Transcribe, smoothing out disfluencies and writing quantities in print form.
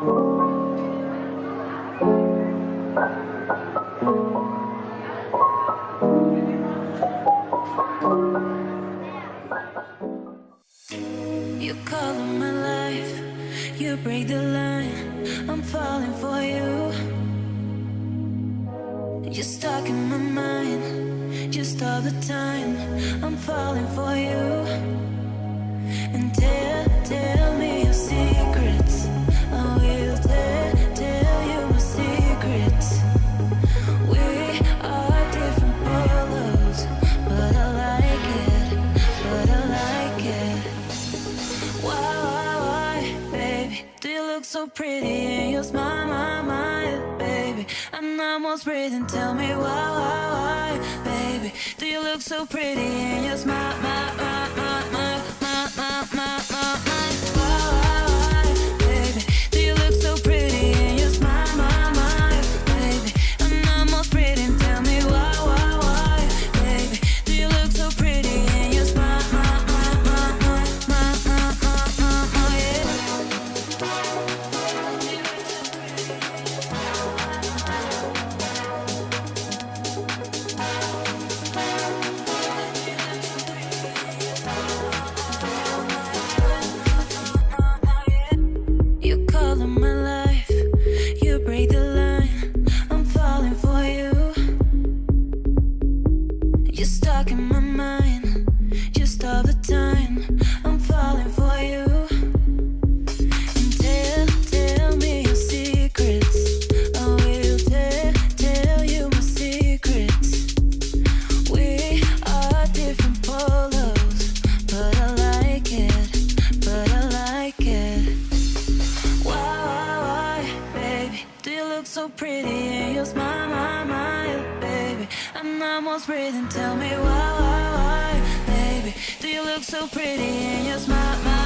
You color my life, you break the line, I'm falling for you. You're stuck in my mind, just all the time, I'm falling for you. And tell me your secrets, I will tell you my secrets. We are different polos, but I like it. Why, baby, do you look so pretty and you smile, my, baby? I'm almost breathing, tell me why, baby, do you look so pretty and you smile, my, why, baby, do you look so pretty and you smile, my, baby? I'm almost breathing, tell me why, baby, do you look so pretty and you smile, yeah. You color my life, you break the line, I'm falling for you. You're stuck in my mind, just all the time, I'm falling for you. And tell me your secrets, I will tell you my secrets. We are different polos, but I like it. Why, baby, do you look so pretty and you smile, my, baby? I'm almost breathing, tell me why, baby, do you look so pretty and you smile, my